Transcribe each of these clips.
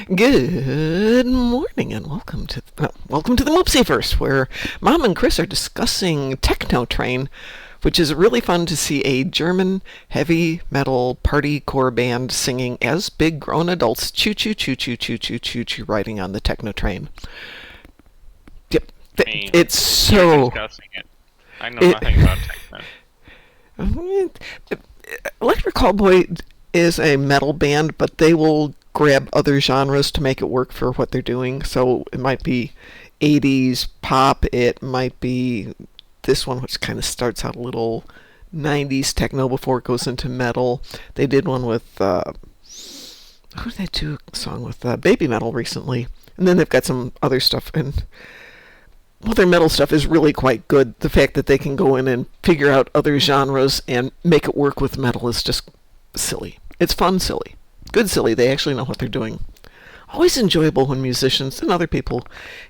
Good morning and welcome to the Moopsyverse, where Mom and Chris are discussing Techno Train, which is really fun to see a German heavy metal party core band singing as big grown adults choo choo choo choo choo choo choo choo riding on the Techno Train. Yep, it's so. Discussing it. I know nothing about techno. Electric Callboy is a metal band, but they will grab other genres to make it work for what they're doing. So it might be 80s pop, it might be this one, which kind of starts out a little 90s techno before it goes into metal. They did one with, who did they do a song with? Baby Metal recently. And then they've got some other stuff, and well, their metal stuff is really quite good. The fact that they can go in and figure out other genres and make it work with metal is just silly. It's fun silly. Good silly. They actually know what they're doing. Always enjoyable when musicians and other people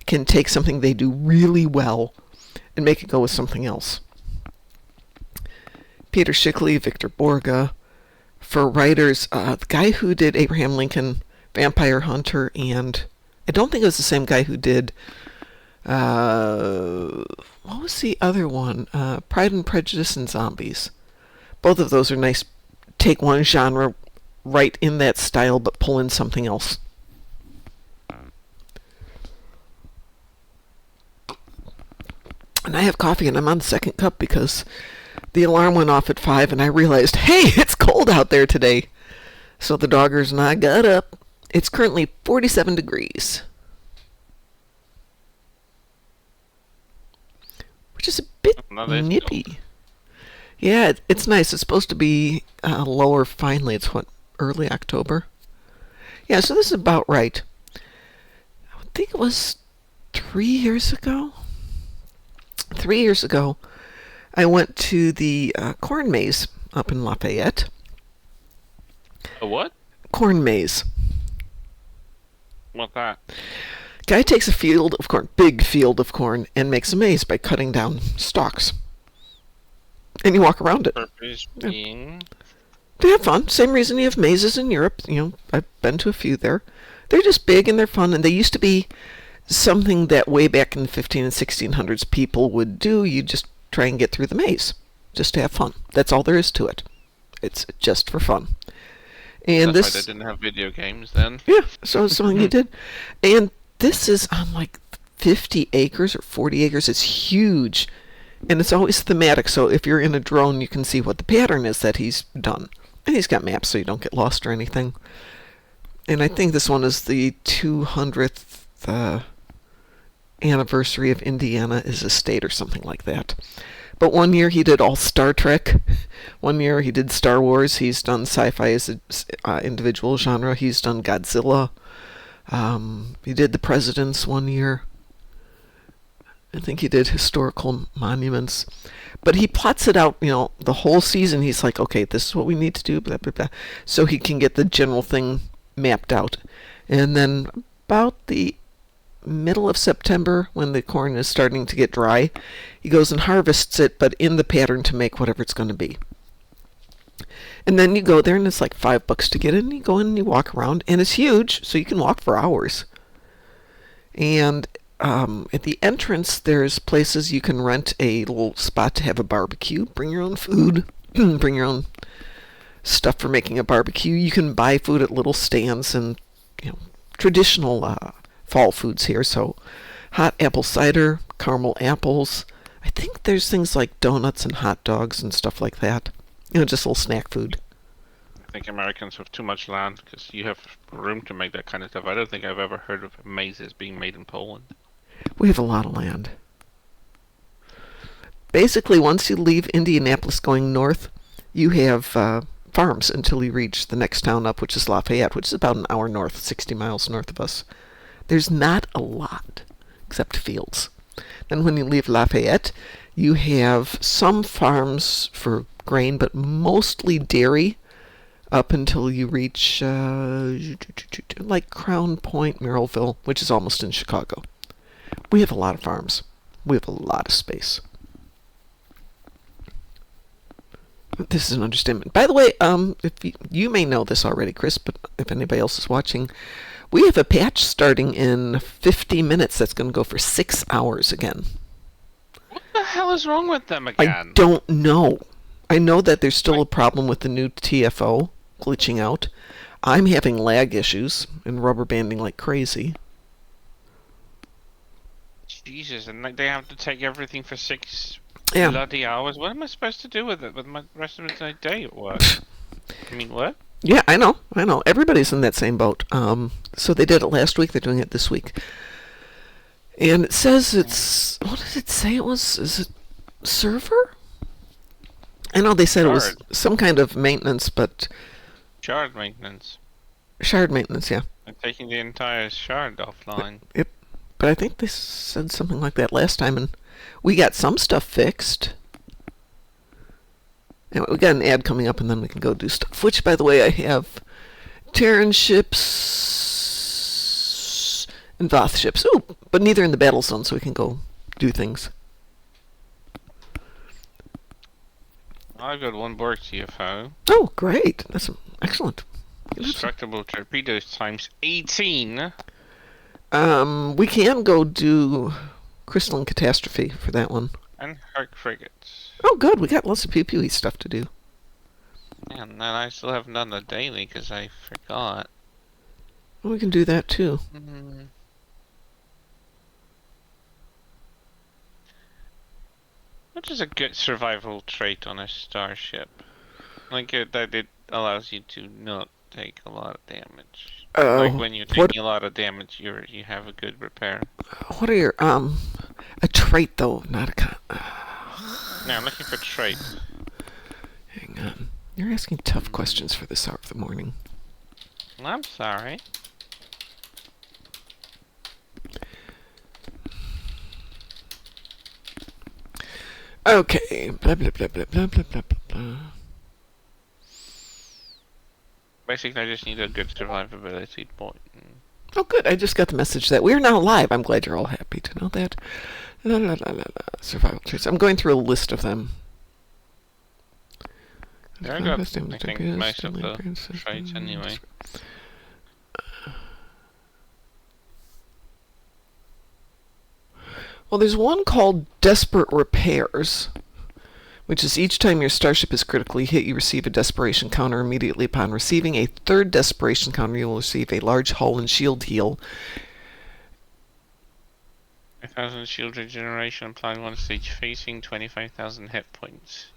can take something they do really well and make it go with something else. Peter Schickley, Victor Borge. For writers, the guy who did Abraham Lincoln, Vampire Hunter, and I don't think it was the same guy who did what was the other one? Pride and Prejudice and Zombies. Both of those are nice. Take one genre right in that style, but pull in something else. And I have coffee, and I'm on the second cup because the alarm went off at 5, and I realized, hey, it's cold out there today. So the doggers and I got up. It's currently 47 degrees. Which is a bit nippy. Cold. Yeah, it's nice. It's supposed to be lower finally. It's early October? Yeah, so this is about right. I think it was 3 years ago. 3 years ago, I went to the corn maze up in Lafayette. A what? Corn maze. What's that? Guy takes a field of corn, big field of corn, and makes a maze by cutting down stalks. And you walk around it. Purpose being? To have fun. Same reason you have mazes in Europe. You know, I've been to a few there. They're just big and they're fun, and they used to be something that way back in the 15 and 1600s people would do. You just try and get through the maze, just to have fun. That's all there is to it. It's just for fun. And That's why they didn't have video games then. Yeah, so it's something you did. And this is on like 50 acres or 40 acres. It's huge. And it's always thematic, so if you're in a drone, you can see what the pattern is that he's done. And he's got maps so you don't get lost or anything. And I think this one is the 200th anniversary of Indiana is a state or something like that. But one year he did all Star Trek. One year he did Star Wars. He's done sci-fi as an individual genre. He's done Godzilla. He did the presidents one year. I think he did historical monuments. But he plots it out, you know, the whole season. He's like, okay, this is what we need to do, blah, blah, blah. So he can get the general thing mapped out. And then about the middle of September, when the corn is starting to get dry, he goes and harvests it, but in the pattern to make whatever it's going to be. And then you go there, and it's like $5 to get in. You go in and you walk around, and it's huge, so you can walk for hours. And at the entrance, there's places you can rent a little spot to have a barbecue. Bring your own food. Bring your own stuff for making a barbecue. You can buy food at little stands and, you know, traditional fall foods here. So hot apple cider, caramel apples. I think there's things like donuts and hot dogs and stuff like that. You know, just a little snack food. I think Americans have too much land because you have room to make that kind of stuff. I don't think I've ever heard of mazes being made in Poland. We have a lot of land. Basically, once you leave Indianapolis going north, you have farms until you reach the next town up, which is Lafayette, which is about an hour north, 60 miles north of us. There's not a lot, except fields. Then when you leave Lafayette, you have some farms for grain, but mostly dairy, up until you reach like Crown Point, Merrillville, which is almost in Chicago. We have a lot of farms. We have a lot of space. This is an understatement. By the way, if you may know this already, Chris, but if anybody else is watching, We have a patch starting in 50 minutes that's going to go for 6 hours again. What the hell is wrong with them I again? don't know. I know that there's still a problem with the new TFO glitching out. I'm having lag issues and rubber banding like crazy. Jesus, and they have to take everything for 6 Yeah. bloody hours. What am I supposed to do with it with my rest of my day at work? I mean, what? Yeah, I know. I know. Everybody's in that same boat. So they did it last week. They're doing it this week. And it says it's... What did it say it was? Is it server? I know they said it was Shard. some kind of maintenance, but... Shard maintenance. Shard maintenance, yeah. I'm taking the entire shard offline. Yep. But I think they said something like that last time, and we got some stuff fixed. Anyway, we got an ad coming up, and then we can go do stuff. Which, by the way, I have Terran ships and Voth ships. Ooh, but neither in the battle zone, so we can go do things. I've got one Borg TFO. Oh, great. That's excellent. Destructible torpedoes times 18. We can go do Crystalline Catastrophe for that one. And Herc frigates. Oh, good. We got lots of pew stuff to do. And then I still haven't done the daily because I forgot. Well, we can do that too. Which is a good survival trait on a starship. Like that it allows you to not take a lot of damage. Like when you're taking a lot of damage, you have a good repair. What are your a trait though, not a No, I'm looking for traits. Hang on. You're asking tough questions for this hour of the morning. I'm sorry. Okay. Blah blah blah blah blah blah blah blah. Basically, I just need a good survivability point. Oh, good. I just got the message that we're now live. I'm glad you're all happy to know that. La, la, la, la, la. Survival traits. I'm going through a list of them. Yeah, I got, I think, most of the traits anyway. Well, there's one called Desperate Repairs, which is each time your starship is critically hit, you receive a desperation counter. Immediately upon receiving a third desperation counter, you will receive a large hull and shield heal. 5,000 shield regeneration applied one stage facing, 25,000 hit points.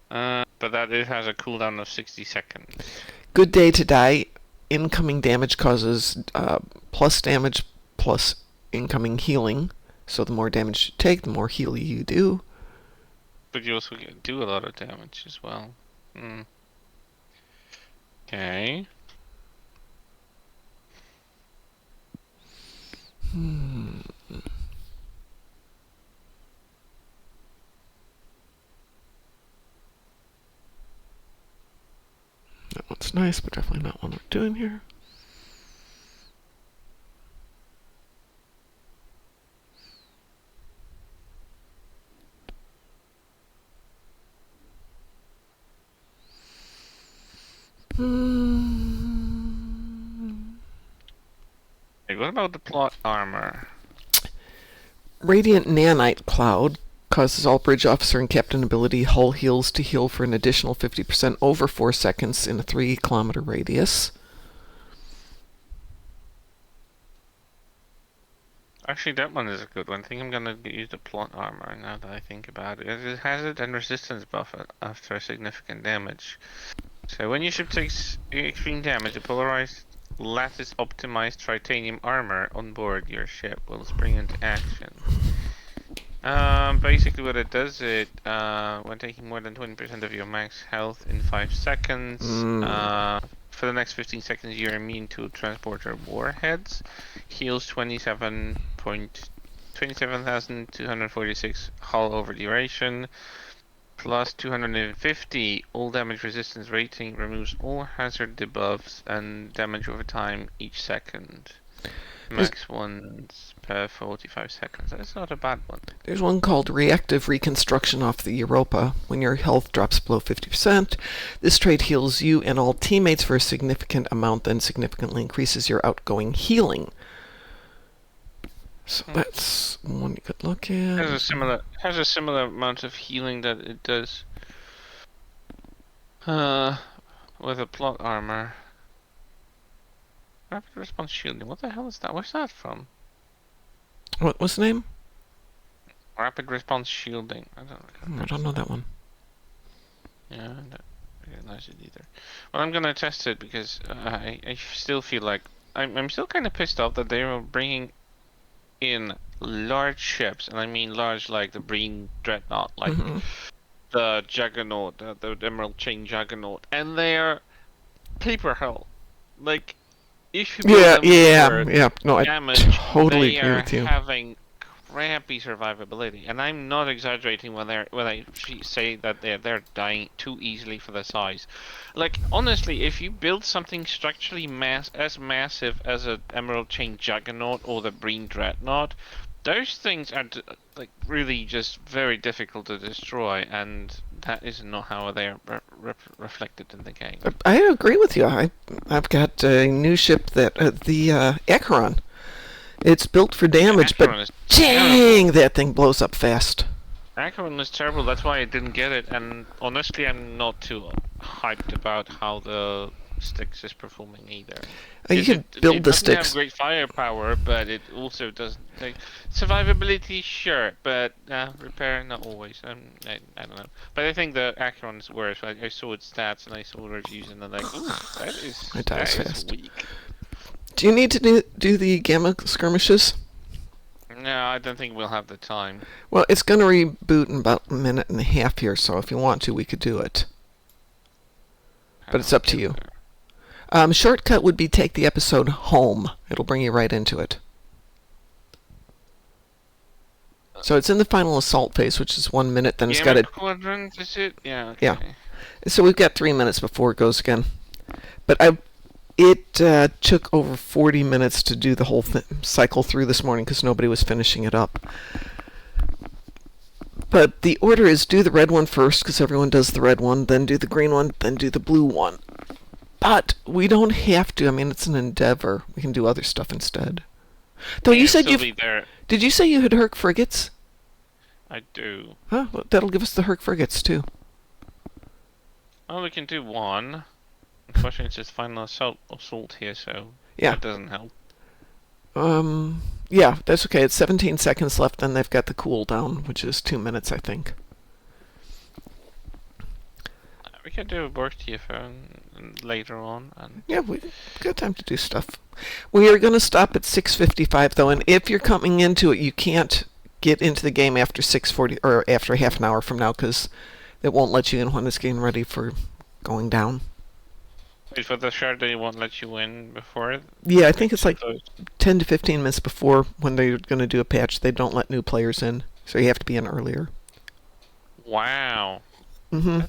But that it has a cooldown of 60 seconds. Good day to die. Incoming damage causes plus damage plus incoming healing. So the more damage you take, the more heal you do. But you also do a lot of damage as well. Okay. That one's nice, but definitely not one we're doing here. Hey, what about the plot armor? Radiant Nanite Cloud causes all bridge officer and captain ability hull heals to heal for an additional 50% over 4 seconds in a 3-kilometer radius. Actually, that one is a good one. I think I'm gonna use the plot armor now that I think about it. It has it and resistance buff after significant damage. So when your ship takes extreme damage, the polarized lattice optimized titanium armor on board your ship will spring into action. Basically what it does, when taking more than 20% of your max health in 5 seconds, for the next 15 seconds you're immune to transporter warheads, heals 27,246 hull over duration, plus 250 all damage resistance rating, removes all hazard debuffs and damage over time each second. max once per 45 seconds. That's not a bad one. There's one called Reactive Reconstruction off the Europa. When your health drops below 50%, this trait heals you and all teammates for a significant amount, then significantly increases your outgoing healing. So that's one you could look at. Has a similar amount of healing that it does with a plot armor. Rapid response shielding. What the hell is that? Where's that from? What was the name? Rapid response shielding. I don't know that one. Yeah, I don't recognize it either. Well, I'm gonna test it because I still feel like I'm still kind of pissed off that they were bringing in large ships, and I mean large like the Breen Dreadnought, like the Juggernaut, the Emerald Chain Juggernaut, and they're paper hull. Like, if you build them for No, I damage, totally they agree are with you. having crappy survivability, and I'm not exaggerating when I say that they're dying too easily for their size. Like, honestly, if you build something structurally as massive as an Emerald Chain Juggernaut or the Breen Dreadnought, those things are like really just very difficult to destroy, and that is not how they are reflected in the game. I agree with you. I've got a new ship that the Acheron. It's built for damage, but dang, that thing blows up fast. Acheron is terrible. That's why I didn't get it. And honestly, I'm not too hyped about how the Styx is performing either. You can build the Styx. It doesn't have great firepower, but it also doesn't. Like, survivability, sure, but repair, not always. I don't know. But I think the Acheron is worse. I saw its stats and I saw reviews, and they're like, ooh, that is weak. Do you need to do the gamma skirmishes? No, I don't think we'll have the time. Well, it's going to reboot in about a minute and a half here, so if you want to, we could do it. But it's up to you. Shortcut would be take the episode home. It'll bring you right into it. So it's in the final assault phase, which is 1 minute. Then it's got a quadrant. Is it? Yeah. Okay. Yeah. So we've got 3 minutes before it goes again. But it took over 40 minutes to do the whole cycle through this morning because nobody was finishing it up. But the order is do the red one first because everyone does the red one, then do the green one, then do the blue one. But we don't have to. I mean, it's an endeavor. We can do other stuff instead. Though you said Did you say you had Herc frigates? I do. Huh? Well, that'll give us the Herc frigates too. Well, we can do one. Unfortunately, it's just final assault here, so that doesn't help. Yeah, that's okay. It's 17 seconds left, then they've got the cooldown, which is 2 minutes, I think. We can do a work TFO later on. Yeah, we've got time to do stuff. We are going to stop at 6:55, though, and if you're coming into it, you can't get into the game after 6:40 or after half an hour from now, because it won't let you in when it's getting ready for going down. Wait for the shard they won't let you in before it? Yeah, I think it's like 10 to 15 minutes before when they're going to do a patch. They don't let new players in, so you have to be in earlier. Wow. Mm-hmm.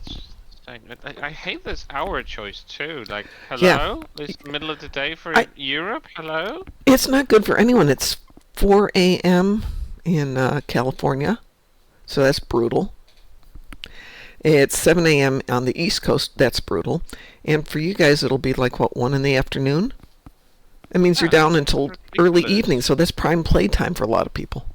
I hate this hour choice too. Like, hello? Yeah. It's the middle of the day for Europe? Hello? It's not good for anyone. It's 4 a.m. in California, so that's brutal. It's 7 a.m. on the East Coast. That's brutal. And for you guys, it'll be like, what, 1 in the afternoon? It means you're down until early evening, so that's prime playtime for a lot of people.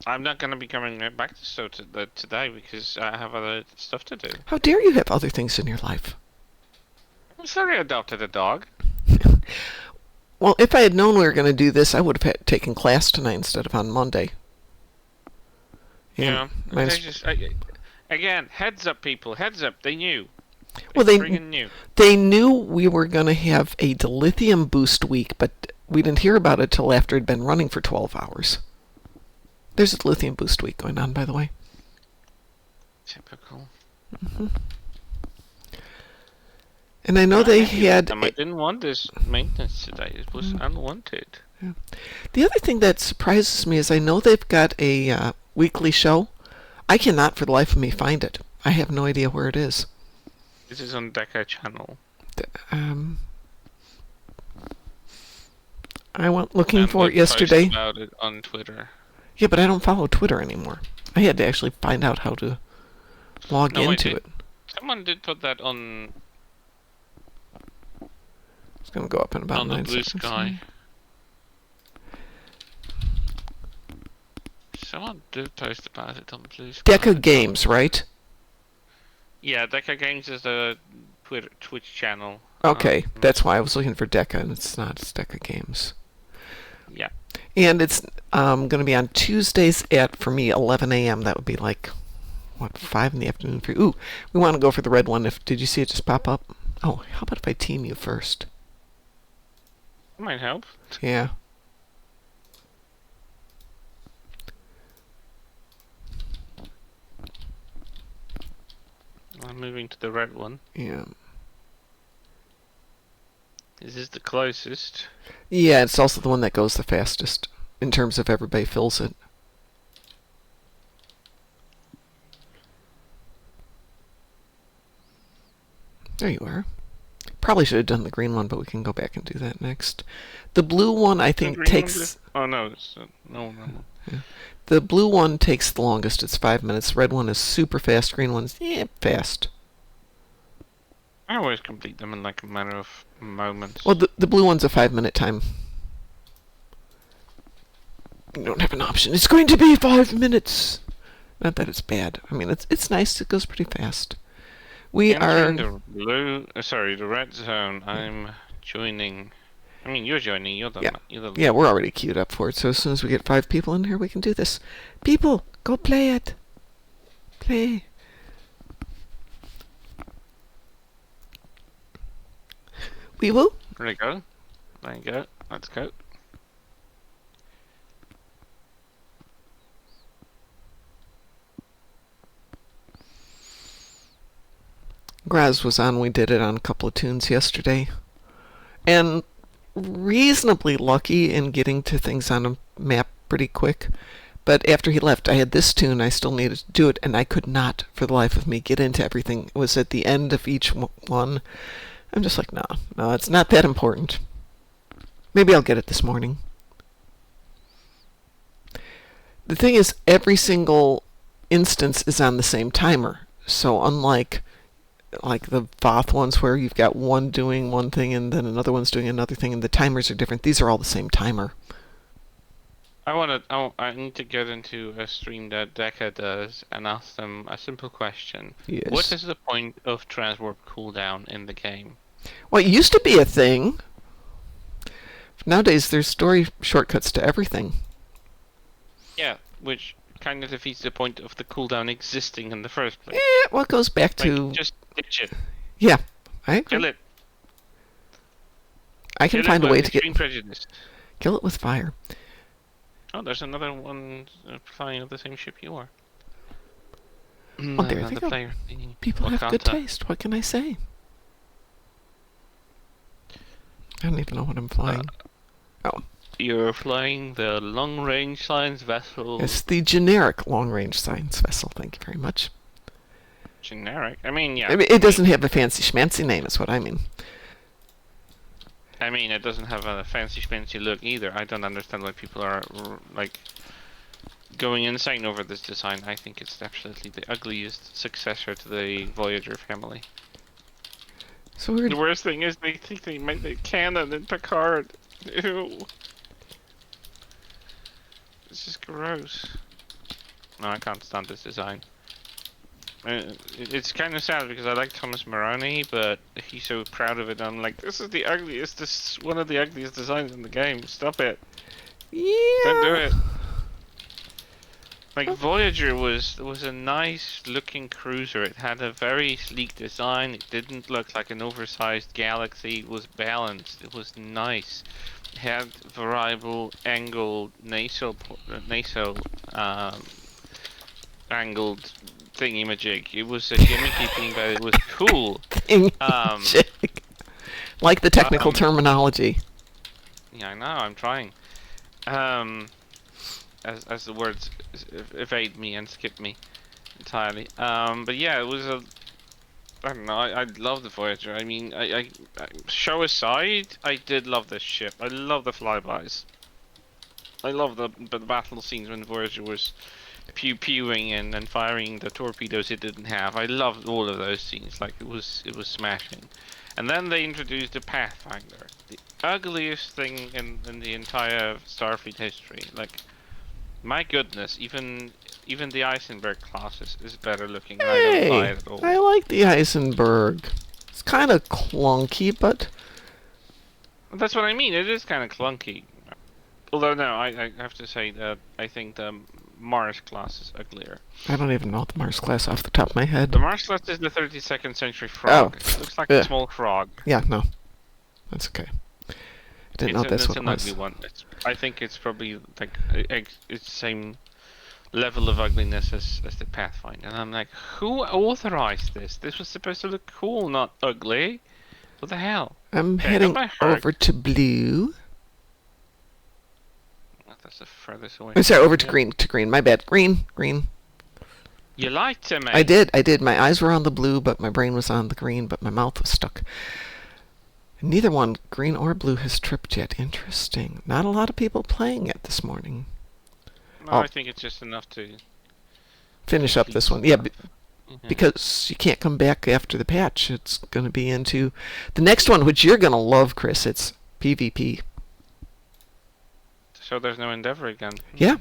I'm not going to be coming back to today because I have other stuff to do. How dare you have other things in your life? I'm sorry I adopted a dog. Well, if I had known we were going to do this, I would have taken class tonight instead of on Monday. Yeah. Again, heads up, people. Heads up. They knew. They knew we were going to have a dilithium boost week, but we didn't hear about it till after it'd been running for 12 hours. There's a dilithium boost week going on, by the way. Typical. Mm-hmm. And I know they had... I didn't want this maintenance today. It was unwanted. Yeah. The other thing that surprises me is I know they've got a weekly show. I cannot for the life of me find it. I have no idea where it is. This is on Deca channel. I went looking and for it would post yesterday. about it on Twitter. Yeah, but I don't follow Twitter anymore. I had to actually find out how to log No, wait, into it. someone did put that on It's going to go up in about the 9 Blue seconds. Sky. Someone did post about it on Blue Sky. Deca Games, right? Yeah, Deca Games is a Twitch channel. Okay, that's why I was looking for Deca, and it's not. It's Deca Games. Yeah. And it's going to be on Tuesdays at, for me, 11 a.m. That would be like, what, 5 in the afternoon for you? Ooh, we want to go for the red one. Did you see it just pop up? Oh, how about if I team you first? That might help. Yeah. I'm moving to the red one. Yeah. Is this the closest? Yeah, it's also the one that goes the fastest in terms of everybody fills it. There you are. Probably should have done the green one, but we can go back and do that next. The blue one, I think, takes... Oh, no, it's no. Yeah. The blue one takes the longest. It's 5 minutes. Red one is super fast. Green one's, fast. I always complete them in like a matter of moments. Well, the blue one's a 5-minute time. You don't have an option. It's going to be 5 minutes. Not that it's bad. I mean, it's nice. It goes pretty fast. We are the blue. The red zone. I'm joining. I mean, you're joining. You're the. Yeah, we're already queued up for it. So as soon as we get 5 people in here, we can do this. People, go play it. Play. We will. There you go. There you go. Let's go. Graz was on. We did it on a couple of tunes yesterday. And reasonably lucky in getting to things on a map pretty quick. But after he left, I had this tune. I still needed to do it, and I could not, for the life of me, get into everything. It was at the end of each one. I'm just like, no, it's not that important. Maybe I'll get it this morning. The thing is, every single instance is on the same timer. So unlike the Voth ones where you've got one doing one thing and then another one's doing another thing and the timers are different, these are all the same timer. I need to get into a stream that Deca does and ask them a simple question. Yes. What is the point of transwarp cooldown in the game? Well, it used to be a thing. Nowadays, there's story shortcuts to everything. Yeah, which kind of defeats the point of the cooldown existing in the first place. Well, it goes back to... Just ditch it. Yeah, I agree. Kill it. I can find a way to get... Prejudice. Kill it with fire. Oh, there's another one flying on the same ship you are. Oh, there they go. People have good taste. What can I say? I don't even know what I'm flying. You're flying the long-range science vessel. It's the generic long-range science vessel. Thank you very much. Generic? I mean, yeah. I mean, it doesn't have a fancy schmancy name, is what I mean. I mean, it doesn't have a fancy schmancy look either. I don't understand why people are, like, going insane over this design. I think it's absolutely the ugliest successor to the Voyager family. So the worst thing is they think they made the canon in Picard. Ew. This is gross. No, I can't stand this design. It's kind of sad because I like Thomas Moroni, but he's so proud of it. I'm like, this is the ugliest. This is one of the ugliest designs in the game. Stop it. Yeah. Don't do it. Like Voyager was a nice looking cruiser. It had a very sleek design. It didn't look like an oversized galaxy. It was balanced. It was nice. It had variable angled nasal angled thingy-majig. It was a gimmicky thing, but it was cool. Like the technical terminology. Yeah, I know. I'm trying. As the words evade me and skip me entirely. But yeah, it was I don't know. I love the Voyager. I mean, show aside, I did love this ship. I love the flybys. I love the battle scenes when Voyager was pew pewing and firing the torpedoes it didn't have. I loved all of those scenes. Like it was smashing. And then they introduced the Pathfinder, the ugliest thing in the entire Starfleet history. Like, my goodness, even the Eisenberg class is better looking. I don't buy Hey, it at all. I like the Eisenberg. It's kind of clunky, but That's what I mean. It is kind of clunky. Although no, I have to say that I think the Mars class is uglier. I don't even know the Mars class off the top of my head. The Mars class is the 32nd century frog. It looks like a small frog. Yeah, no, that's okay. I didn't know that's what it was. It's an ugly one. I think it's probably like it's the same level of ugliness as the Pathfinder. And I'm like, who authorized this? This was supposed to look cool, not ugly. What the hell? I'm heading over to blue. That's the furthest away. I'm sorry, over to green. To green. My bad. Green. You lied to me. I did. My eyes were on the blue, but my brain was on the green, but my mouth was stuck. Neither one, green or blue, has tripped yet. Interesting. Not a lot of people playing it this morning. No, I think it's just enough to finish up this one. Yeah, because you can't come back after the patch. It's going to be into the next one, which you're going to love, Chris. It's PvP. So there's no Endeavor again. Yeah.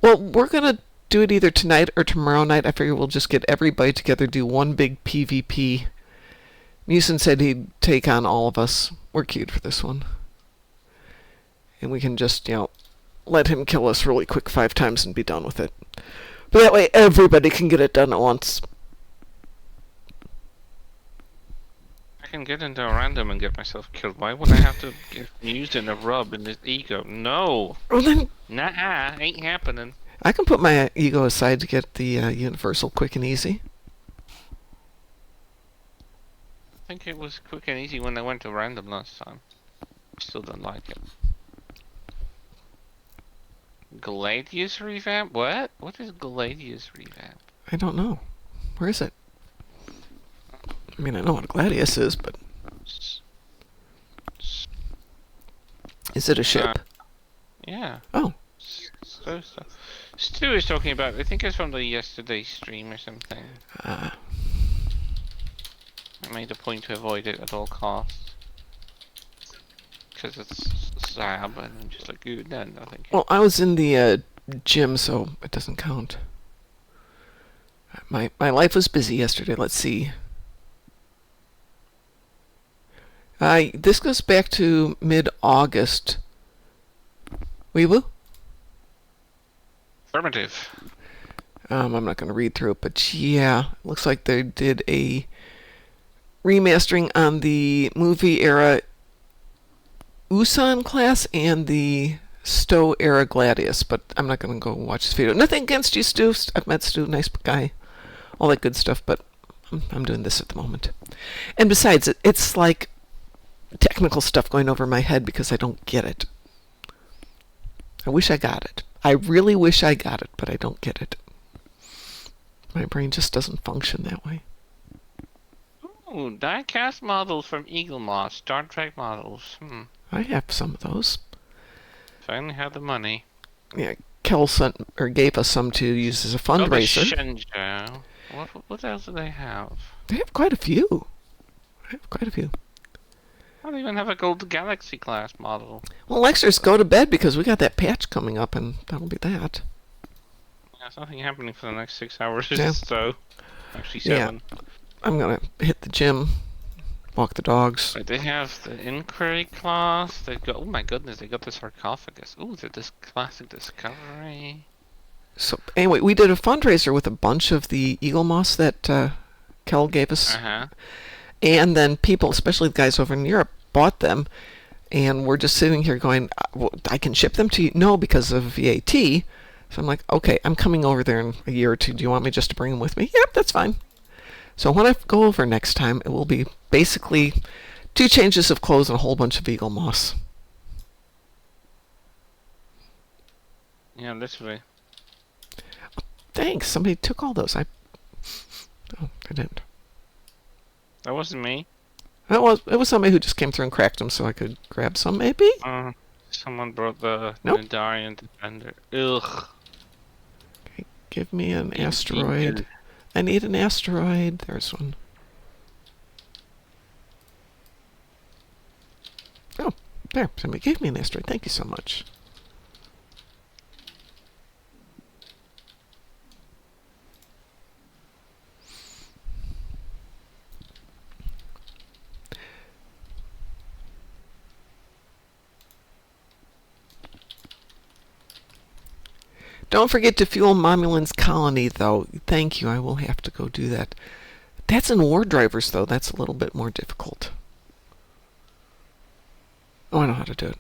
Well, we're going to do it either tonight or tomorrow night. I figure we'll just get everybody together, do one big PvP. Musin said he'd take on all of us. We're queued for this one. And we can just, let him kill us really quick 5 times and be done with it. But that way everybody can get it done at once. I can get into a random and get myself killed. Why would I have to get used in a rub in his ego? No. Well then, nah, ain't happening. I can put my ego aside to get the universal quick and easy. I think it was quick and easy when I went to random last time. Still don't like it. Gladius revamp? What? What is Gladius revamp? I don't know. Where is it? I mean, I know what Gladius is, but is it a ship? Yeah. Oh. So. Stu is talking about. I think it's from the yesterday stream or something. I made a point to avoid it at all costs because it's Zab, and I'm just like, no, thank you. Well, I was in the gym, so it doesn't count. My life was busy yesterday. Let's see. This goes back to mid-August. Weeble? Affirmative. I'm not going to read through it, but yeah, looks like they did a remastering on the movie era Usan class and the Stowe era Gladius, but I'm not going to go watch this video. Nothing against you, Stu. I've met Stu, nice guy, all that good stuff, but I'm doing this at the moment. And besides, it's like technical stuff going over my head because I don't get it. I wish I got it. I really wish I got it, but I don't get it. My brain just doesn't function that way. Ooh, die-cast models from Eagle Moss, Star Trek models. I have some of those. If I only had the money. Yeah, Kel gave us some to use as a fundraiser. Shenzhou. What else do they have? They have quite a few. I don't even have a Gold Galaxy class model. Well, Lexers, go to bed because we got that patch coming up, and that'll be that. There's nothing happening for the next 6 hours, Yeah. so actually 7. Yeah. I'm gonna hit the gym, walk the dogs. But they have the Inquiry class. They got, oh my goodness, they got the sarcophagus. Ooh, this classic Discovery. So anyway, we did a fundraiser with a bunch of the Eagle Moss that Kel gave us, and then people, especially the guys over in Europe, bought them, and we're just sitting here going, well, I can ship them to you? No, because of VAT. So I'm like, okay, I'm coming over there in a year or two. Do you want me just to bring them with me? Yep, that's fine. So when I go over next time, it will be basically 2 changes of clothes and a whole bunch of Eagle Moss. Yeah, literally. Thanks. Somebody took all those. I didn't. That wasn't me. It was somebody who just came through and cracked them so I could grab some, maybe? Uh, Someone brought the Nope. Nidarian Defender. Ugh. Okay, give me an Ew, asteroid. ew. I need an asteroid. There's one. Oh, there. Somebody gave me an asteroid. Thank you so much. Don't forget to fuel Momulin's colony, though. Thank you. I will have to go do that. That's in War Drivers, though. That's a little bit more difficult. Oh, I know how to do it.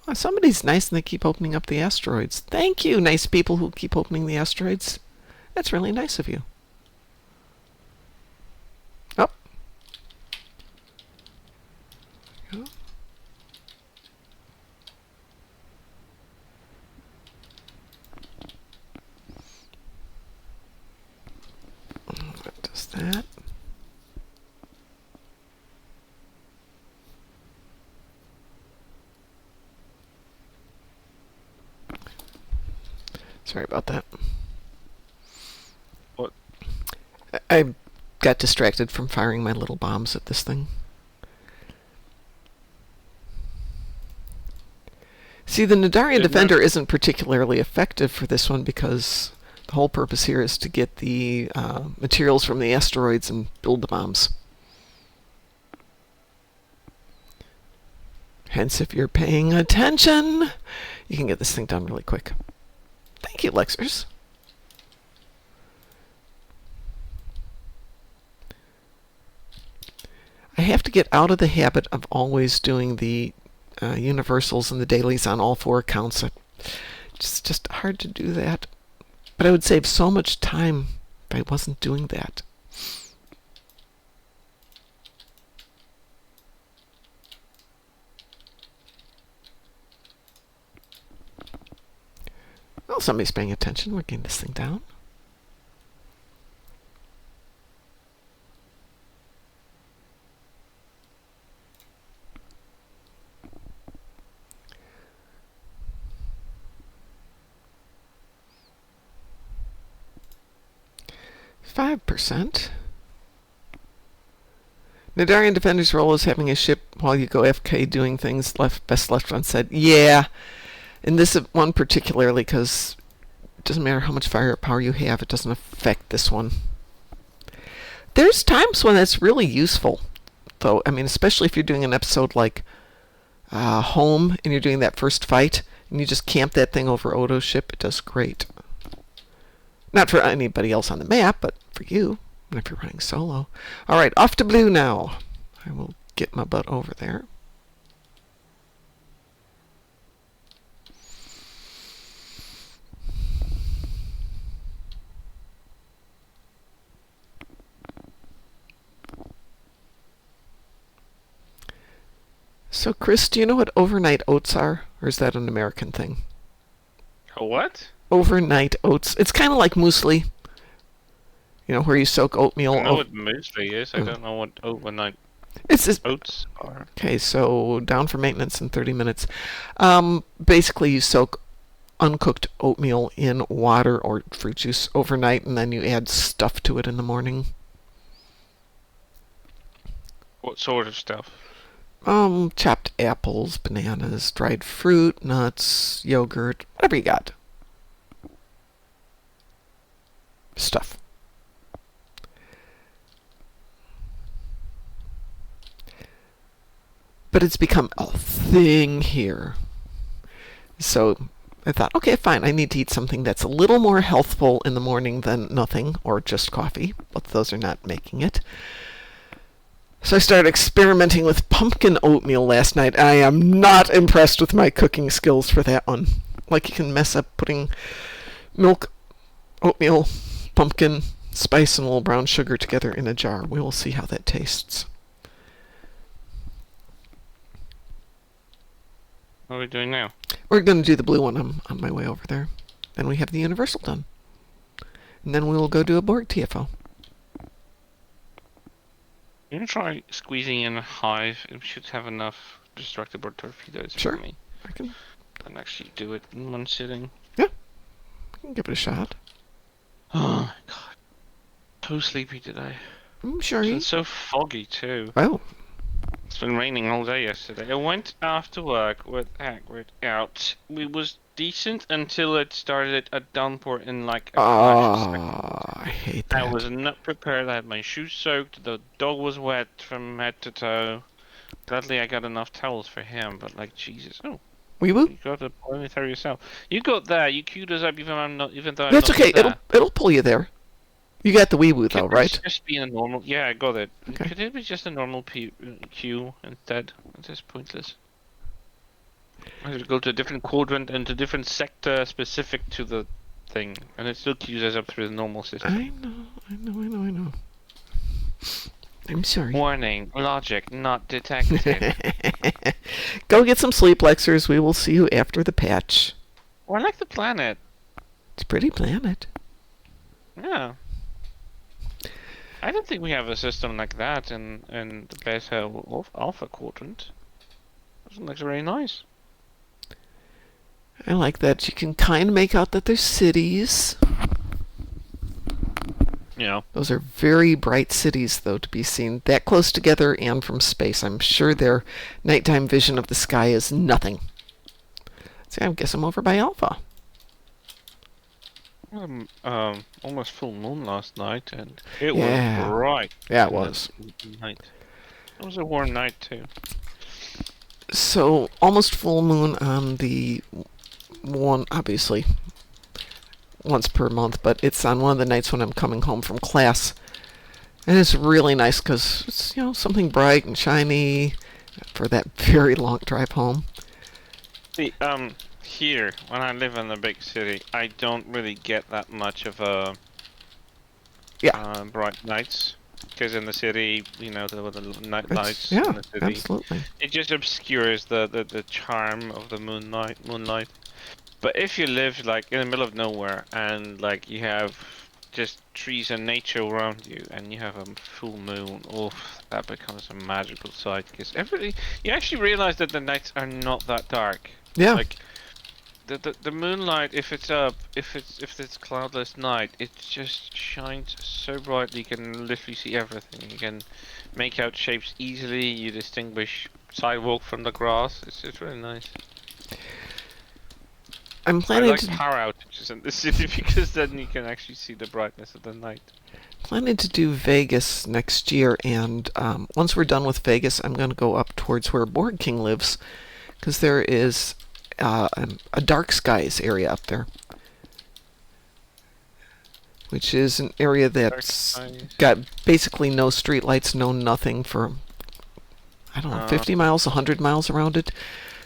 Oh, somebody's nice and they keep opening up the asteroids. Thank you, nice people who keep opening the asteroids. That's really nice of you. Oh. There you go. What does that? Sorry about that. What? I got distracted from firing my little bombs at this thing. See, the Nidarian Defender isn't particularly effective for this one because the whole purpose here is to get the materials from the asteroids and build the bombs. Hence, if you're paying attention, you can get this thing done really quick. Thank you, Lexers. I have to get out of the habit of always doing the universals and the dailies on all 4 accounts. It's just hard to do that. But I would save so much time if I wasn't doing that. Well, somebody's paying attention. We're getting this thing down. %. Nidarian Defender's role is having a ship while you go FK doing things best left unsaid. Yeah, and this one particularly because it doesn't matter how much firepower you have, it doesn't affect this one. There's times when it's really useful, though. I mean, especially if you're doing an episode like Home and you're doing that first fight and you just camp that thing over Odo's ship, it does great. Not for anybody else on the map, but for you, if you're running solo. Alright, off to blue now. I will get my butt over there. So, Chris, do you know what overnight oats are? Or is that an American thing? A what? Overnight oats. It's kind of like muesli. You know, where you soak oatmeal. I know what muesli is. I don't know what overnight oats are. Okay, so down for maintenance in 30 minutes. Basically, you soak uncooked oatmeal in water or fruit juice overnight, and then you add stuff to it in the morning. What sort of stuff? Chopped apples, bananas, dried fruit, nuts, yogurt, whatever you got. Stuff. But it's become a thing here. So I thought, okay, fine, I need to eat something that's a little more healthful in the morning than nothing or just coffee. Both of those are not making it. So I started experimenting with pumpkin oatmeal last night. I am not impressed with my cooking skills for that one. Like, you can mess up putting milk, oatmeal, pumpkin, spice, and a little brown sugar together in a jar. We will see how that tastes. What are we doing now? We're going to do the blue one. I'm on my way over there. Then we have the Universal done. And then we will go do a Borg TFO. You can try squeezing in a hive. It should have enough destructible torpedoes Sure. for me. I can actually do it in one sitting. I can give it a shot. Oh my god. So sleepy today. I'm sure It's been so foggy too. Oh. It's been raining all day yesterday. I went after work with Hagrid out. It was decent until it started a downpour in like a flash of seconds. I hate I that. was not prepared. I had my shoes soaked. The dog was wet from head to toe. Gladly I got enough towels for him, but like Jesus. Oh, Wee woo? you got a planetary yourself. You got there. You queued us up even though I'm not. Even though I'm That's not okay. there. It'll pull you there. You got the wee woo though, Could right? this just be a normal? Yeah, I got it. Okay. Could it be just a normal queue instead? It's just pointless. I have to go to a different quadrant and to a different sector specific to the thing, and it still queues us up through the normal system. I know. I'm sorry. Warning: logic not detected. Go get some sleep, Lexers. We will see you after the patch. Oh, I like the planet. It's a pretty planet. Yeah. I don't think we have a system like that in the beta alpha quadrant. It looks very nice. I like that you can kind of make out that there's cities. Yeah. Those are very bright cities, though, to be seen that close together and from space. I'm sure their nighttime vision of the sky is nothing. See, I guess I'm over by Alpha. Almost full moon last night, and it Yeah. was bright. Yeah, it was. Night. It was a warm night too. So, almost full moon on the one, obviously, once per month, but it's on one of the nights when I'm coming home from class. And it's really nice because it's, something bright and shiny for that very long drive home. See, here, when I live in the big city, I don't really get that much of a bright nights. Because in the city, the night lights in the city, absolutely. it just obscures the charm of the moonlight. But if you live like in the middle of nowhere and like you have just trees and nature around you and you have a full moon, that becomes a magical sight. Because you actually realize that the nights are not that dark. Yeah. Like the moonlight, if it's cloudless night, it just shines so brightly. You can literally see everything. You can make out shapes easily. You distinguish sidewalk from the grass. It's really nice. I'm planning I like power outages in the city because then you can actually see the brightness of the night. Planning to do Vegas next year, and once we're done with Vegas, I'm going to go up towards where Borg King lives, because there is a dark skies area up there, which is an area that's got basically no street lights, no nothing for, 50 miles, 100 miles around it.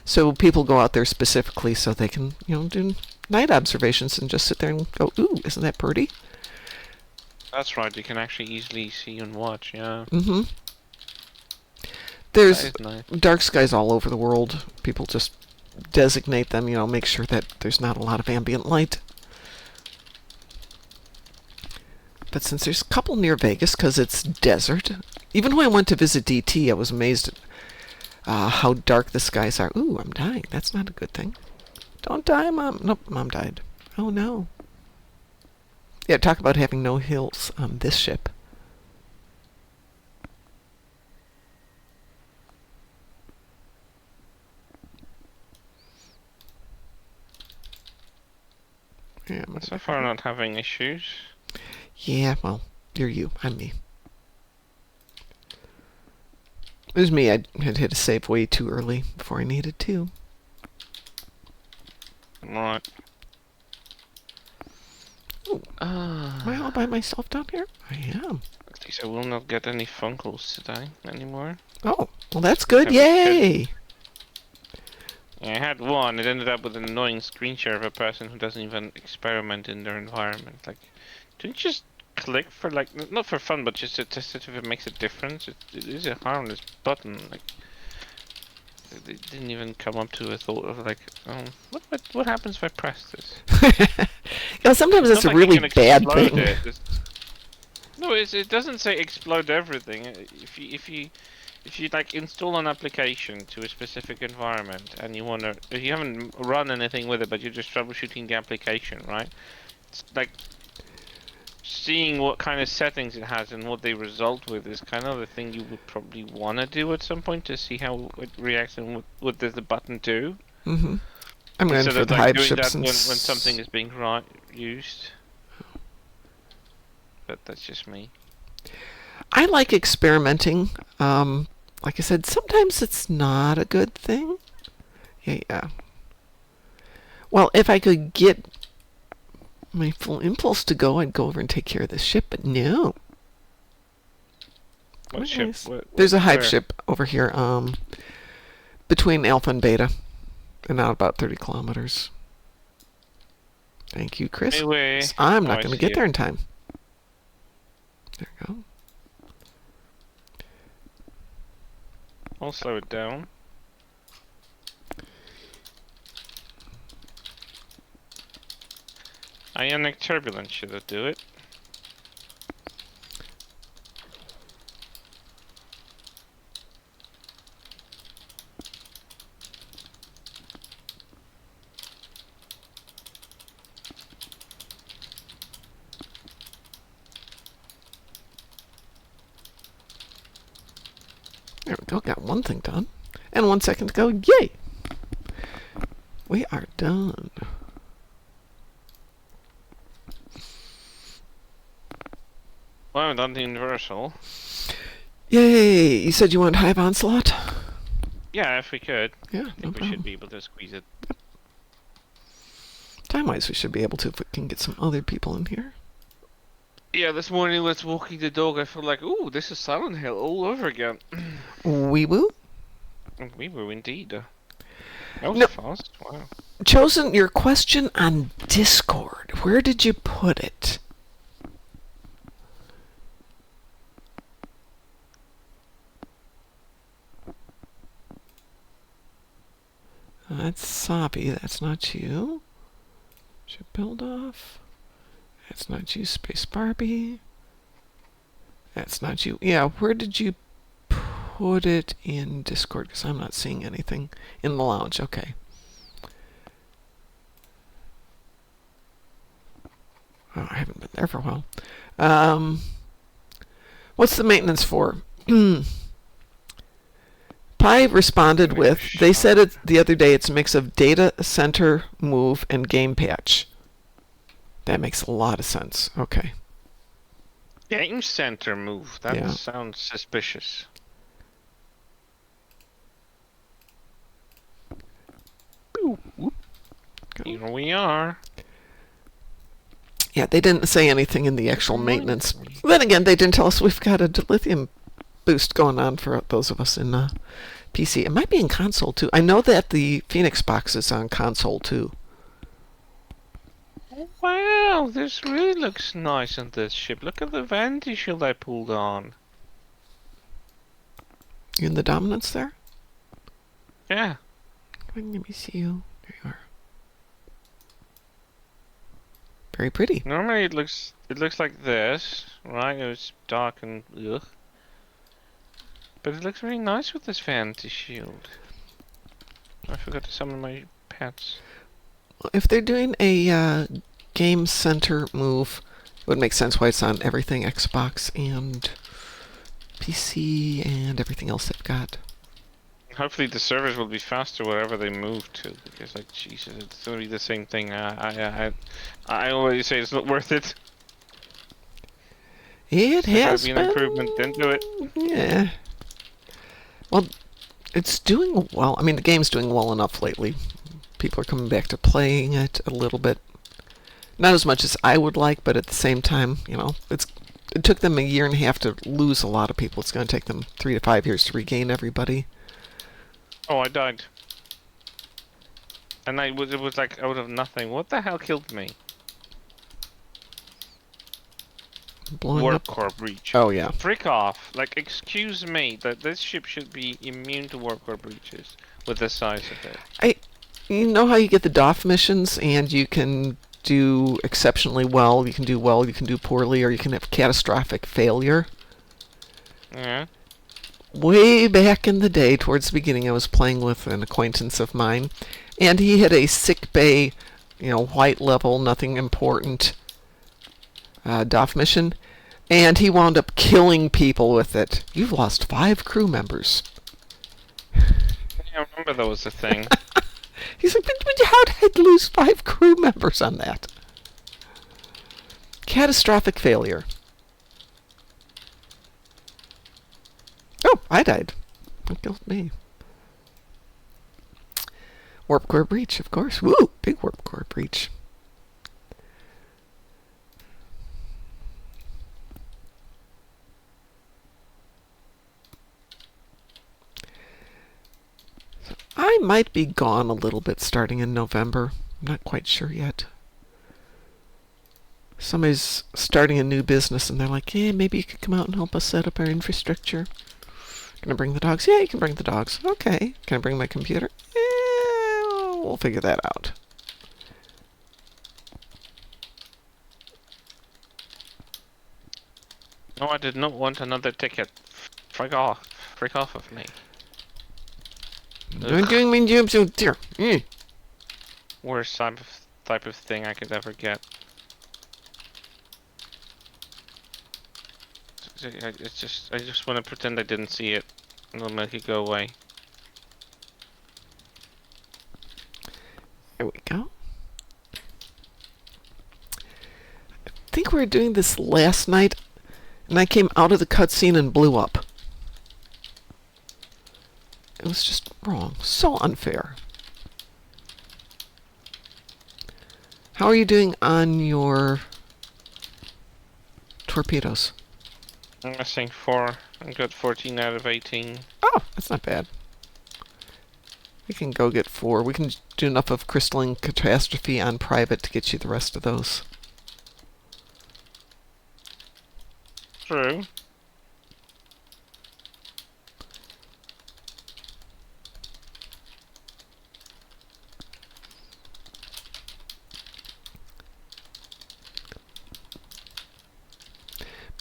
So people go out there specifically so they can, do night observations and just sit there and go, ooh, isn't that pretty? That's right, you can actually easily see and watch, yeah. Mm-hmm. There's nice. Dark skies all over the world. People just designate them, make sure that there's not a lot of ambient light. But since there's a couple near Vegas, because it's desert, even when I went to visit DT, I was amazed at how dark the skies are. Ooh, I'm dying. That's not a good thing. Don't die, Mom. Nope, Mom died. Oh, no. Yeah, talk about having no hills on this ship. Yeah, so far not having issues. Yeah, well, you're you. I'm me. It was me. I had hit a save way too early before I needed to. Right. Am I all by myself down here? I am. At least I will not get any phone calls today anymore. Oh, well that's good. Yay! Yeah, I had one. It ended up with an annoying screen share of a person who doesn't even experiment in their environment. Like, don't you just click for like, not for fun, but just to test it if it makes a difference? It is a harmless button. Like, they didn't even come up to a thought of like, what happens if I press this? sometimes It's it's not a like you really can bad explode thing. it. No, it doesn't say explode everything. If you like install an application to a specific environment and if you haven't run anything with it, but you're just troubleshooting the application, right? It's like seeing what kind of settings it has and what they result with is kind of the thing you would probably want to do at some point to see how it reacts and what does the button do. Mm-hmm. I'm going Instead for of the like hive doing ship that when something since... is being used. But that's just me. I like experimenting. Like I said, sometimes it's not a good thing. Yeah. Well, if I could get my full impulse to go, I'd go over and take care of this ship, but no. What ship? There's a hive where? ship over here, between Alpha and Beta, and out about 30 kilometers. Thank you, Chris. Anyway, I'm not I going to see get there in time. There you go. I'll slow it down. Ionic turbulence should it do it? There we go. Got one thing done. And 1 second to go. Yay! We are done. Well, I haven't done the universal. Yay! You said you want Hive Onslaught? Yeah, if we could. Yeah, I think we should be able to squeeze it. Time-wise, we should be able to if we can get some other people in here. Yeah, this morning I was walking the dog. I felt like, ooh, this is Silent Hill all over again. Wee woo? We were indeed. That was fast. Wow. Chosen, your question on Discord. Where did you put it? That's Soppy. That's not you. Should build off. That's not you, Space Barbie. That's not you. Yeah, where did you put it in Discord? Because I'm not seeing anything. In the lounge, okay. Oh, I haven't been there for a while. What's the maintenance for? Pi responded with, they said it the other day, it's a mix of data center move and game patch. That makes a lot of sense. Okay. Game center move. That sounds suspicious. Here we are. Yeah, they didn't say anything in the actual maintenance. Then again, they didn't tell us we've got a dilithium boost going on for those of us in PC. It might be in console too. I know that the Phoenix box is on console too. Wow, this really looks nice on this ship. Look at the vanity shield I pulled on. You in the dominance there? Yeah. Let me see you. There you are. Very pretty. Normally it looks like this, right? It's dark and ugh. But it looks really nice with this vanity shield. I forgot to summon my pets. Well, if they're doing a game center move, it would make sense why it's on everything Xbox and PC and everything else they've got. Hopefully the servers will be faster wherever they move to, because like Jesus, it's gonna be the same thing. I already say it's not worth it. It has been an improvement. Then do it. Yeah. Well, it's doing well. I mean, the game's doing well enough lately. People are coming back to playing it a little bit. Not as much as I would like, but at the same time, you know, it took them 1.5 years to lose a lot of people. It's going to take them 3 to 5 years to regain everybody. Oh, I died. And it was like out of nothing. What the hell killed me? Blowing Warp up. core breach. Oh, yeah. Frick off. Like, excuse me, that this ship should be immune to warp core breaches with the size of it. You know how you get the DOF missions and you can do exceptionally well, you can do well, you can do poorly, or you can have catastrophic failure. Yeah. Way back in the day, towards the beginning, I was playing with an acquaintance of mine, and he had a sick bay, white level, nothing important, DOF mission, and he wound up killing people with it. You've lost 5 crew members. Yeah, I remember that was a thing. He's like, but how did I lose 5 crew members on that? Catastrophic failure. Oh, I died. What killed me? Warp core breach, of course. Woo! Big warp core breach. I might be gone a little bit starting in November. I'm not quite sure yet. Somebody's starting a new business and they're like, maybe you could come out and help us set up our infrastructure. Can I bring the dogs? Yeah, you can bring the dogs. Okay. Can I bring my computer? We'll figure that out. No, I did not want another ticket. Frick off. Frick off of me. I'm doing my job so dear. Worst type of thing I could ever get. I just want to pretend I didn't see it, and it'll make it go away. There we go. I think we were doing this last night, and I came out of the cutscene and blew up. It was just wrong. So unfair. How are you doing on your torpedoes? I'm missing 4. I got 14 out of 18. Oh, that's not bad. We can go get 4. We can do enough of Crystalline Catastrophe on private to get you the rest of those. True.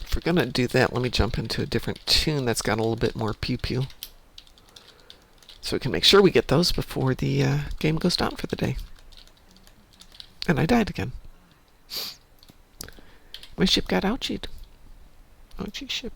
If we're going to do that, let me jump into a different tune that's got a little bit more pew-pew. So we can make sure we get those before the game goes down for the day. And I died again. My ship got ouchied. Ouchie ship.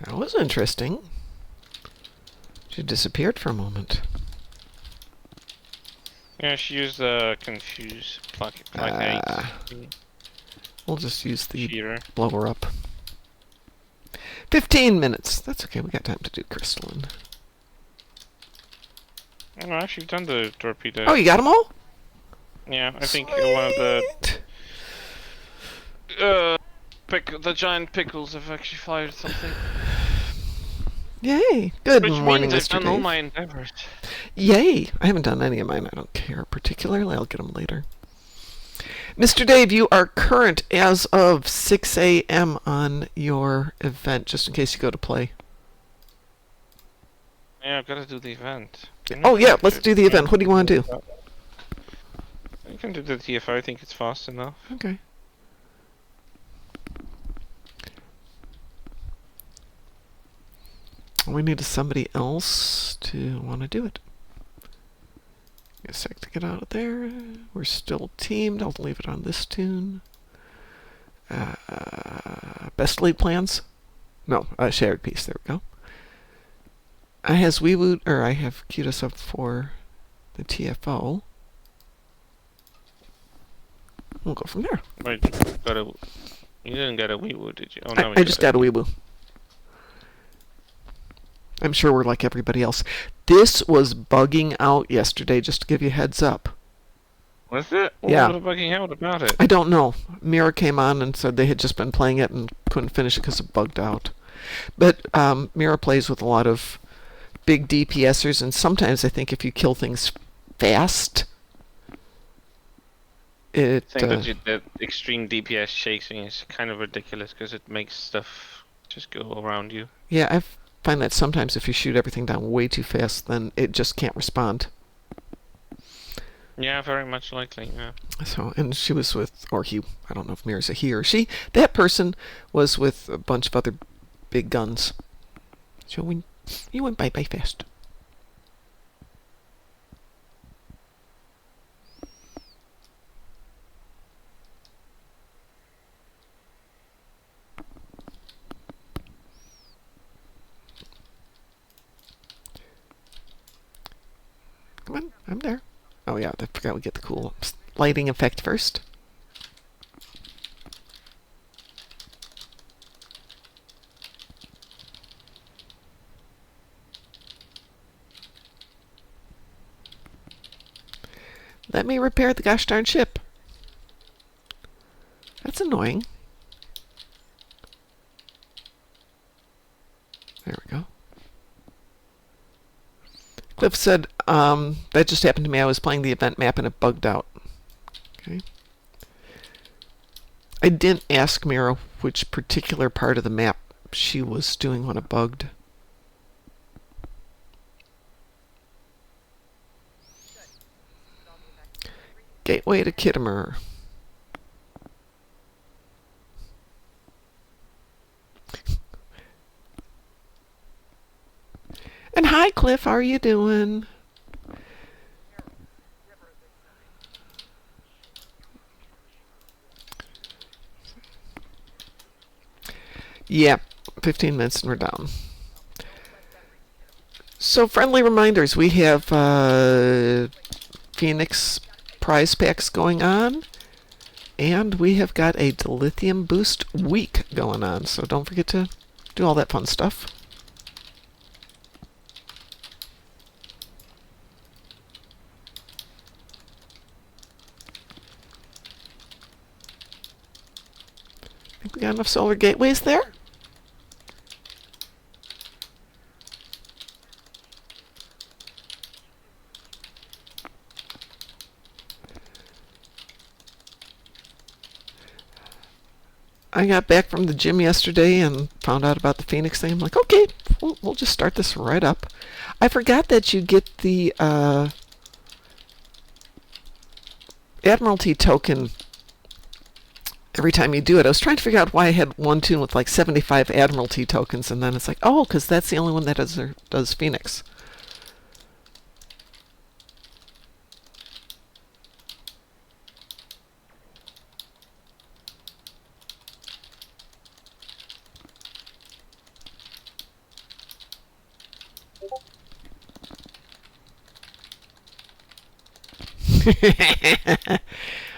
That was interesting. She disappeared for a moment. Yeah, she used the confuse placate. We'll just use the Cheater. blower up. 15 minutes. That's okay. We got time to do crystalline. Oh, no, actually, done the torpedo. Oh, you got them all? Yeah, I think Sweet. one of the giant pickles have actually fired something. Yay. Good Which morning, means Mr. I've done all Dave. my endeavors. Yay. I haven't done any of mine. I don't care particularly. I'll get them later. Mr. Dave, you are current as of 6 a.m. on your event, just in case you go to play. Yeah, I've got to do the event. Oh, yeah. Let's do the event. What do you want to do? You can do the TFO. I think it's fast enough. Okay. We need somebody else to want to do it. Give a sec to get out of there. We're still teamed. I'll leave it on this tune. Best laid plans? No, shared piece. There we go. I has WeWoo, or I have queued us up for the TFO. We'll go from there. Wait, you didn't get a Weewoo, did you? Oh, no, I just got a WeWoo. I'm sure we're like everybody else. This was bugging out yesterday, just to give you a heads up. Was it? What Yeah. was bugging out about it? I don't know. Mira came on and said they had just been playing it and couldn't finish it because it bugged out. But Mira plays with a lot of big DPSers, and sometimes I think if you kill things fast, it... I think that extreme DPS chasing is kind of ridiculous because it makes stuff just go around you. Yeah, I find that sometimes if you shoot everything down way too fast, then it just can't respond. Yeah, very much likely, yeah. So, and she was with, or he, I don't know if Mira's a he or she, that person was with a bunch of other big guns. So you went by fast. Come on, I'm there. Oh yeah, I forgot we get the cool lighting effect first. Let me repair the gosh darn ship. That's annoying. There we go. Cliff said, that just happened to me. I was playing the event map and it bugged out. Okay. I didn't ask Mira which particular part of the map she was doing when it bugged. Gateway to Kittimer. And hi, Cliff. How are you doing? Yeah, 15 minutes and we're down. So, friendly reminders. We have Phoenix prize packs going on. And we have got a Dilithium Boost week going on. So don't forget to do all that fun stuff. Think we got enough solar gateways there? I got back from the gym yesterday and found out about the Phoenix thing. I'm like, okay, we'll just start this right up. I forgot that you get the Admiralty token every time you do it. I was trying to figure out why I had one tune with like 75 Admiralty tokens, and then it's like, oh, because that's the only one that does Phoenix.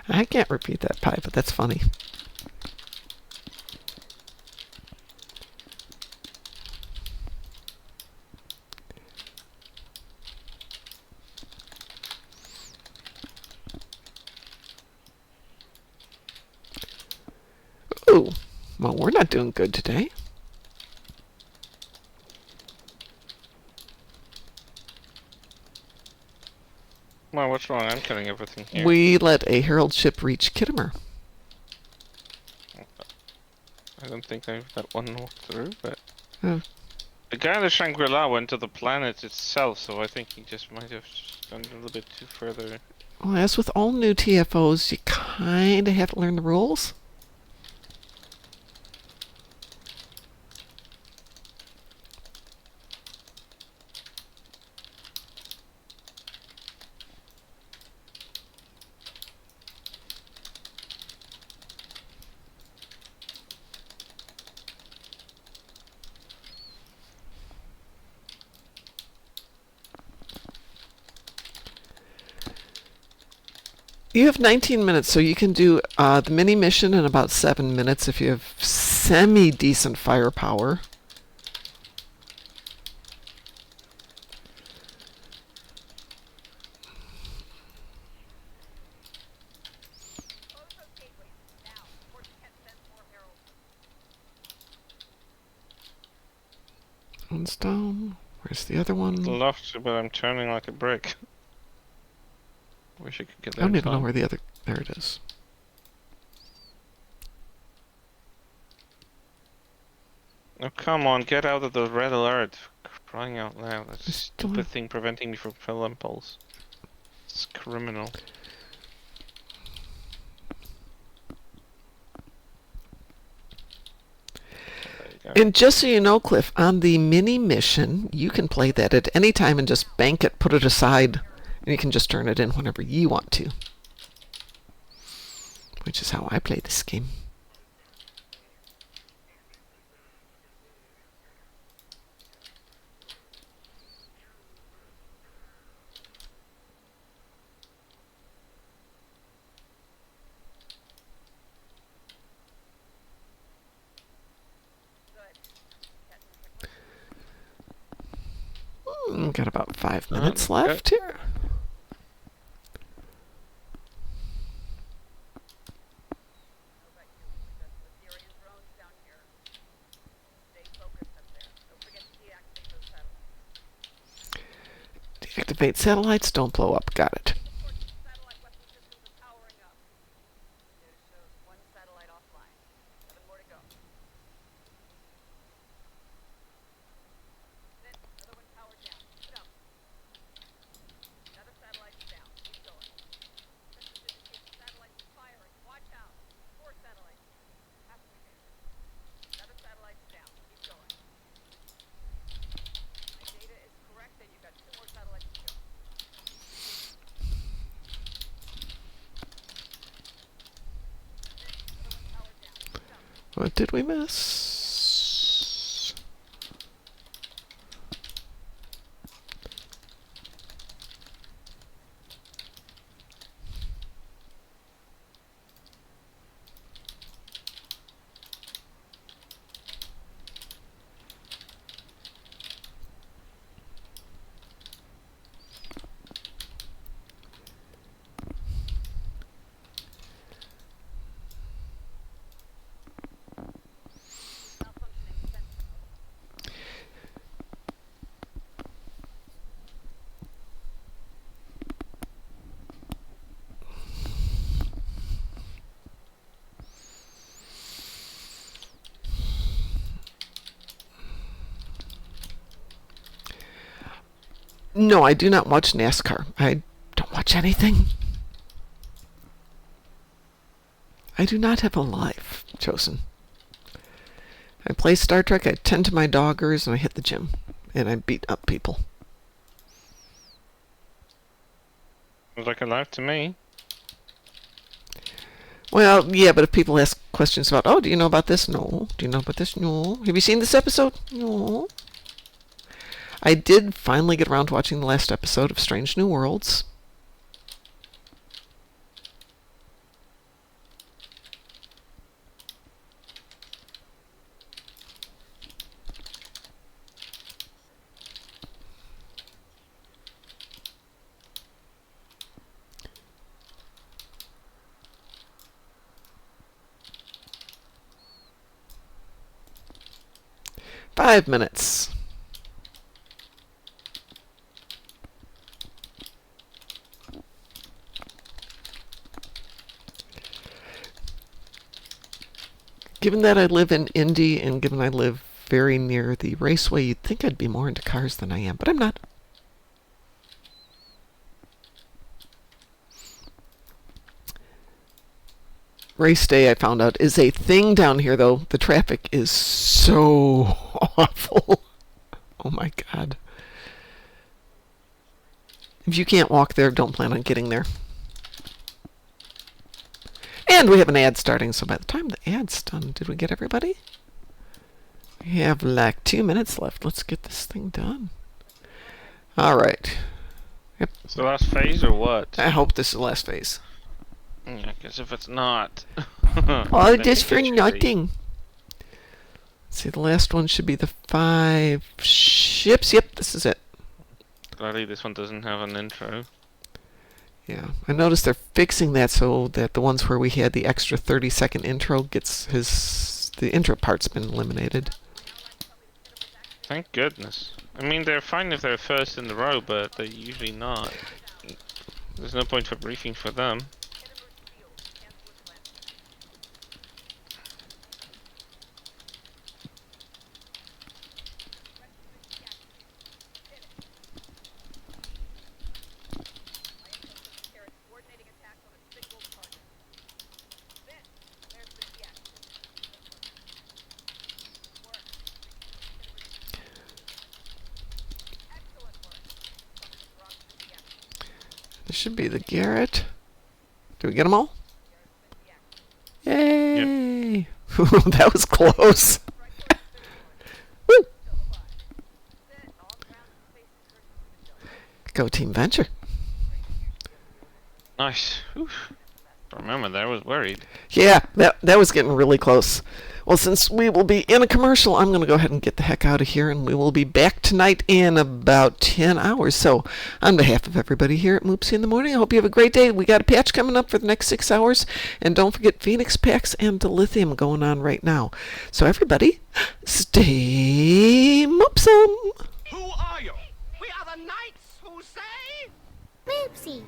I can't repeat that pie, but that's funny. Ooh, well, we're not doing good today. Well, what's wrong? I'm killing everything here. We let a Herald ship reach Kittimer. I don't think I've that one through, but... Oh. The guy in the Shangri-La went to the planet itself, so I think he just might have gone a little bit too further. Well, as with all new TFOs, you kind of have to learn the rules. You have 19 minutes, so you can do the mini mission in about 7 minutes if you have semi-decent firepower. One's down. Where's the other one? Love to, but I'm turning like a brick. Wish I could get I there. don't even know where the other... There it is. Oh, come on, get out of the red alert. Crying out loud. That's a It's still stupid thing preventing me from full impulse. It's criminal. And just so you know, Cliff, on the mini mission, you can play that at any time and just bank it, put it aside, and you can just turn it in whenever you want to. Which is how I play this game. Got about 5 minutes left here. Deactivate satellites, don't blow up. Got it. What did we miss? No, I do not watch NASCAR. I don't watch anything. I do not have a life, Chosen. I play Star Trek, I tend to my doggers, and I hit the gym. And I beat up people. Sounds like a life to me. Well, yeah, but if people ask questions about, oh, do you know about this? No. Do you know about this? No. Have you seen this episode? No. I did finally get around to watching the last episode of Strange New Worlds. Five minutes. Given that I live in Indy and given I live very near the raceway, you'd think I'd be more into cars than I am, but I'm not. Race day, I found out, is a thing down here, though. The traffic is so awful. Oh my god. If you can't walk there, don't plan on getting there. And we have an ad starting, so by the time the ad's done, did we get everybody? We have like 2 minutes left. Let's get this thing done. Alright. Yep. It's the last phase or what? I hope this is the last phase. Yeah, because if it's not, All I just think for it should be. nothing. See, the last one should be the 5 ships. Yep, this is it. Gladly, this one doesn't have an intro. Yeah, I noticed they're fixing that so that the ones where we had the extra 30-second intro the intro part's been eliminated. Thank goodness. I mean, they're fine if they're first in the row, but they're usually not. There's no point for briefing for them. This should be the Garrett. Did we get them all? Yay! That was close. Woo! Go Team Venture. Nice. Oof. Remember that, I was worried. Yeah, that was getting really close. Well, since we will be in a commercial, I'm going to go ahead and get the heck out of here, and we will be back tonight in about 10 hours. So, on behalf of everybody here at Moopsie in the Morning, I hope you have a great day. We got a patch coming up for the next 6 hours, and don't forget Phoenix Packs and Dilithium going on right now. So, everybody, stay moopsome! Who are you? We are the knights who say... Moopsie.